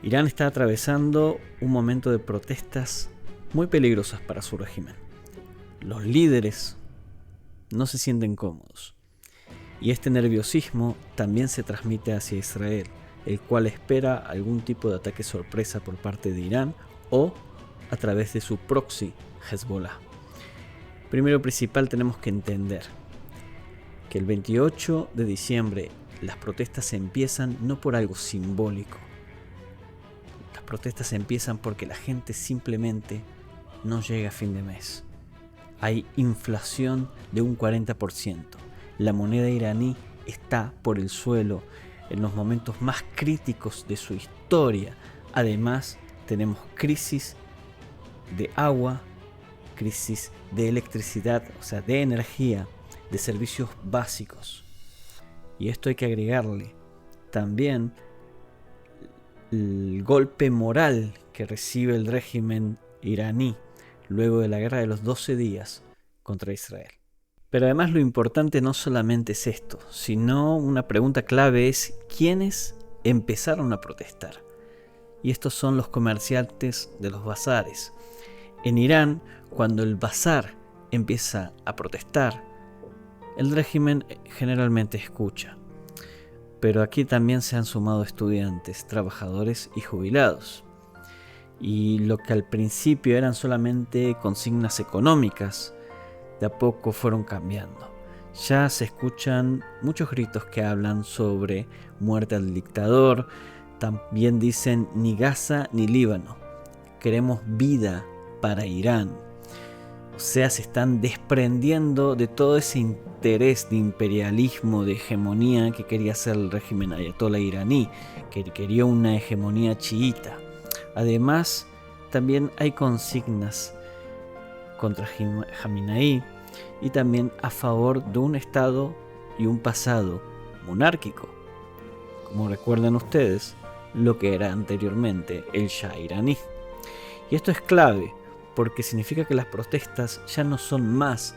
Irán está atravesando un momento de protestas muy peligrosas para su régimen. Los líderes no se sienten cómodos. Y este nerviosismo también se transmite hacia Israel, el cual espera algún tipo de ataque sorpresa por parte de Irán o a través de su proxy, Hezbollah. Primero y principal tenemos que entender que el 28 de diciembre las protestas empiezan no por algo simbólico. Las protestas empiezan porque la gente simplemente no llega a fin de mes. Hay inflación de un 40%. La moneda iraní está por el suelo en los momentos más críticos de su historia. Además, tenemos crisis de agua, crisis de electricidad, o sea, de energía, de servicios básicos. Y esto hay que agregarle también el golpe moral que recibe el régimen iraní luego de la guerra de los 12 días contra Israel. Pero además lo importante no solamente es esto, sino una pregunta clave es ¿quiénes empezaron a protestar? Y estos son los comerciantes de los bazares. En Irán, cuando el bazar empieza a protestar, el régimen generalmente escucha. Pero aquí también se han sumado estudiantes, trabajadores y jubilados. Y lo que al principio eran solamente consignas económicas, de a poco fueron cambiando. Ya se escuchan muchos gritos que hablan sobre muerte al dictador. También dicen ni Gaza ni Líbano. Queremos vida para Irán. O sea, se están desprendiendo de todo ese interés de imperialismo, de hegemonía que quería hacer el régimen ayatolá iraní, que quería una hegemonía chiita. Además, también hay consignas contra Jamenei y también a favor de un Estado y un pasado monárquico, como recuerdan ustedes lo que era anteriormente el Shah iraní. Y esto es clave porque significa que las protestas ya no son más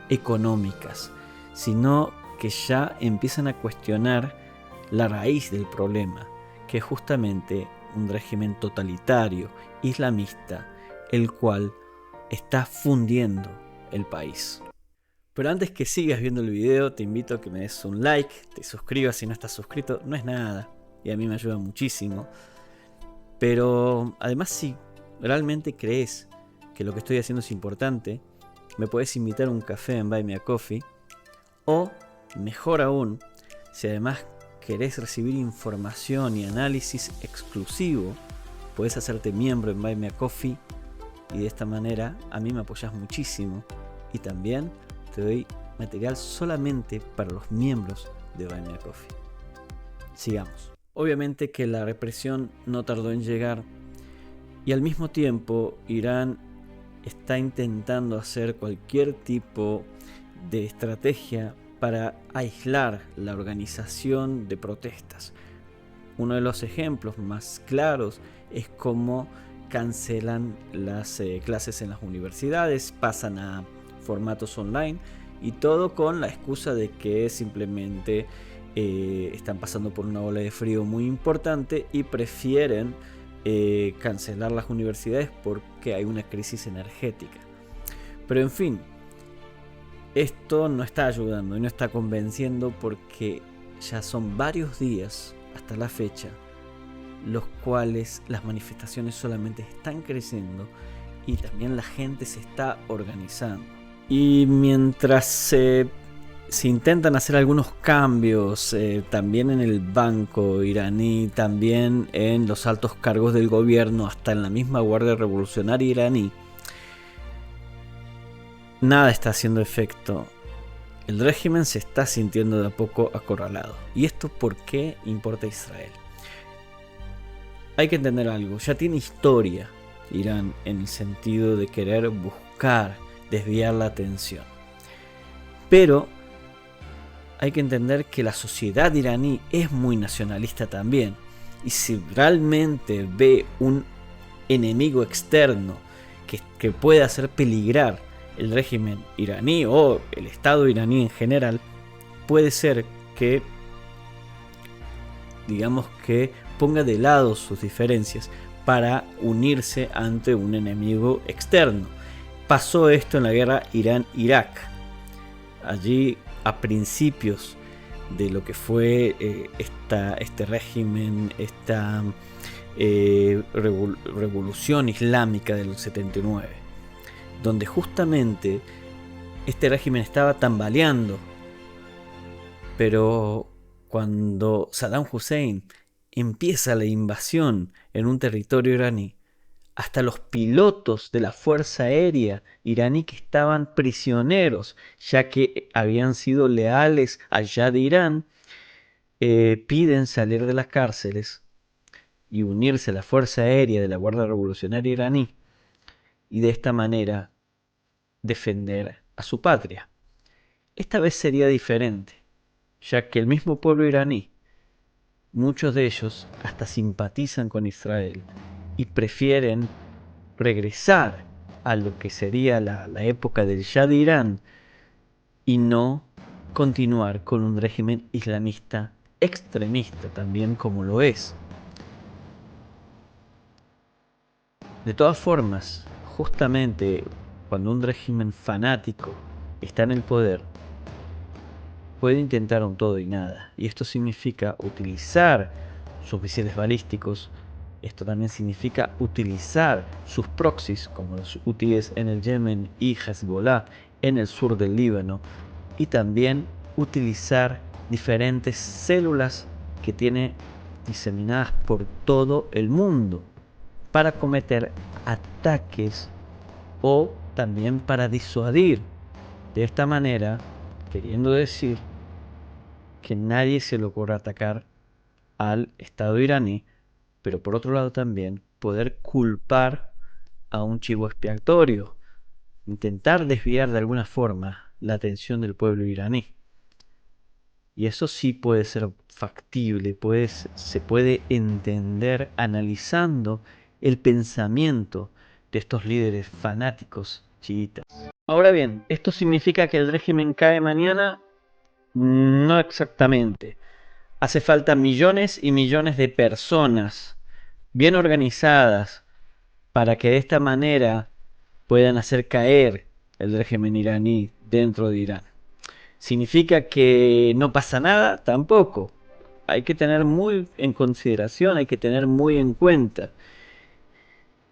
económicas, sino que ya empiezan a cuestionar la raíz del problema, que es justamente un régimen totalitario, islamista, el cual está fundiendo el país. Pero antes que sigas viendo el video, te invito a que me des un like, te suscribas si no estás suscrito, no es nada y a mí me ayuda muchísimo. Pero además, si realmente crees que lo que estoy haciendo es importante, me puedes invitar a un café en Buy Me a Coffee, o mejor aún, si además querés recibir información y análisis exclusivo, puedes hacerte miembro en Buy Me a Coffee. Y de esta manera a mí me apoyas muchísimo y también te doy material solamente para los miembros de Buy Me a Coffee. Sigamos. Obviamente que la represión no tardó en llegar y al mismo tiempo Irán está intentando hacer cualquier tipo de estrategia para aislar la organización de protestas. Uno de los ejemplos más claros es cómo cancelan las clases en las universidades, pasan a formatos online y todo con la excusa de que simplemente están pasando por una ola de frío muy importante y prefieren cancelar las universidades porque hay una crisis energética. Pero en fin, esto no está ayudando y no está convenciendo porque ya son varios días hasta la fecha los cuales las manifestaciones solamente están creciendo y también la gente se está organizando. Y mientras se intentan hacer algunos cambios también en el banco iraní, también en los altos cargos del gobierno, hasta en la misma Guardia Revolucionaria iraní, nada está haciendo efecto. El régimen se está sintiendo de a poco acorralado. ¿Y esto por qué importa a Israel? Hay que entender algo, ya tiene historia Irán en el sentido de querer buscar desviar la atención. Pero hay que entender que la sociedad iraní es muy nacionalista también. Y si realmente ve un enemigo externo que puede hacer peligrar el régimen iraní o el Estado iraní en general, puede ser que, digamos que ponga de lado sus diferencias para unirse ante un enemigo externo. Pasó esto en la guerra Irán-Irak. Allí, a principios de lo que fue este régimen, esta revolución islámica del 79, donde justamente este régimen estaba tambaleando. Pero cuando Saddam Hussein empieza la invasión en un territorio iraní, hasta los pilotos de la Fuerza Aérea iraní, que estaban prisioneros, ya que habían sido leales al Shah de Irán, piden salir de las cárceles y unirse a la Fuerza Aérea de la Guardia Revolucionaria iraní, y de esta manera defender a su patria. Esta vez sería diferente, ya que el mismo pueblo iraní, muchos de ellos hasta simpatizan con Israel y prefieren regresar a lo que sería la época del Shah de Irán y no continuar con un régimen islamista extremista también, como lo es. De todas formas, justamente cuando un régimen fanático está en el poder, puede intentar un todo y nada, y esto significa utilizar sus misiles balísticos. Esto también significa utilizar sus proxies, como los hutíes en el Yemen y Hezbollah en el sur del Líbano, y también utilizar diferentes células que tiene diseminadas por todo el mundo para cometer ataques o también para disuadir. De esta manera, queriendo decir que nadie se le ocurra atacar al Estado iraní, pero por otro lado también poder culpar a un chivo expiatorio, intentar desviar de alguna forma la atención del pueblo iraní. Y eso sí puede ser factible, se puede entender analizando el pensamiento de estos líderes fanáticos chiitas. Ahora bien, ¿esto significa que el régimen cae mañana? No exactamente. Hace falta millones y millones de personas bien organizadas para que de esta manera puedan hacer caer el régimen iraní dentro de Irán. ¿Significa que no pasa nada? Tampoco. Hay que tener muy en consideración, hay que tener muy en cuenta.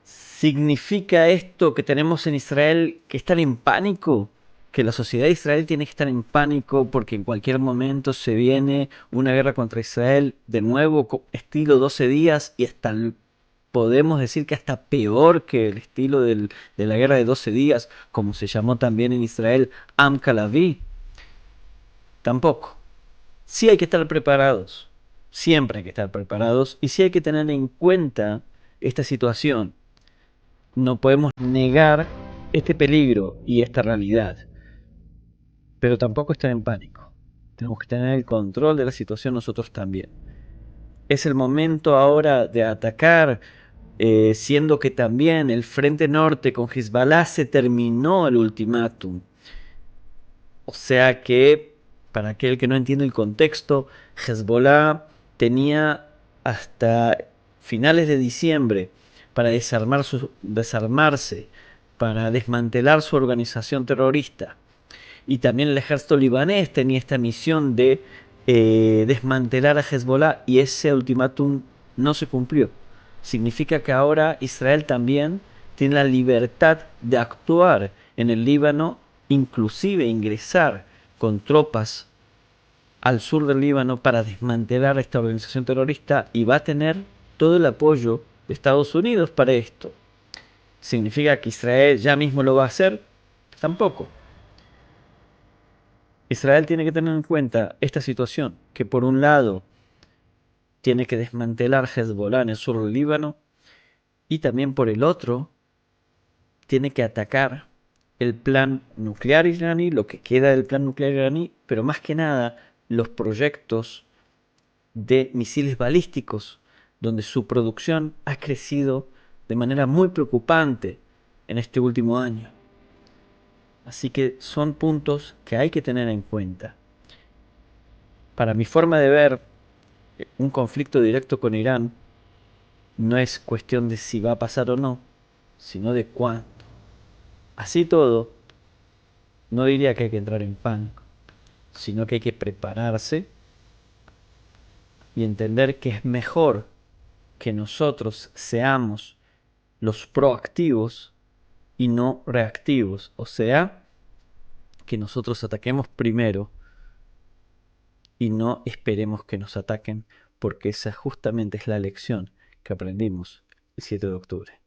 ¿Significa esto que tenemos en Israel que estar en pánico? Que la sociedad de Israel tiene que estar en pánico porque en cualquier momento se viene una guerra contra Israel de nuevo, estilo 12 días, y hasta podemos decir que hasta peor que el estilo de la guerra de 12 días, como se llamó también en Israel, Am Kalavi. Tampoco. Sí hay que estar preparados, siempre hay que estar preparados, y sí hay que tener en cuenta esta situación. No podemos negar este peligro y esta realidad, pero tampoco estar en pánico. Tenemos que tener el control de la situación nosotros también. Es el momento ahora de atacar, siendo que también el Frente Norte con Hezbollah se terminó el ultimátum. O sea que, para aquel que no entiende el contexto, Hezbollah tenía hasta finales de diciembre para desarmarse, para desmantelar su organización terrorista. Y también el ejército libanés tenía esta misión de desmantelar a Hezbollah, y ese ultimátum no se cumplió. Significa que ahora Israel también tiene la libertad de actuar en el Líbano, inclusive ingresar con tropas al sur del Líbano para desmantelar esta organización terrorista, y va a tener todo el apoyo de Estados Unidos para esto. ¿Significa que Israel ya mismo lo va a hacer? Tampoco. Israel tiene que tener en cuenta esta situación, que por un lado tiene que desmantelar Hezbollah en el sur del Líbano, y también por el otro tiene que atacar el plan nuclear iraní, lo que queda del plan nuclear iraní, pero más que nada los proyectos de misiles balísticos, donde su producción ha crecido de manera muy preocupante en este último año. Así que son puntos que hay que tener en cuenta. Para mi forma de ver, un conflicto directo con Irán no es cuestión de si va a pasar o no, sino de cuándo. Así todo, no diría que hay que entrar en pánico, sino que hay que prepararse y entender que es mejor que nosotros seamos los proactivos y no reactivos. O sea, que nosotros ataquemos primero y no esperemos que nos ataquen, porque esa justamente es la lección que aprendimos el 7 de octubre.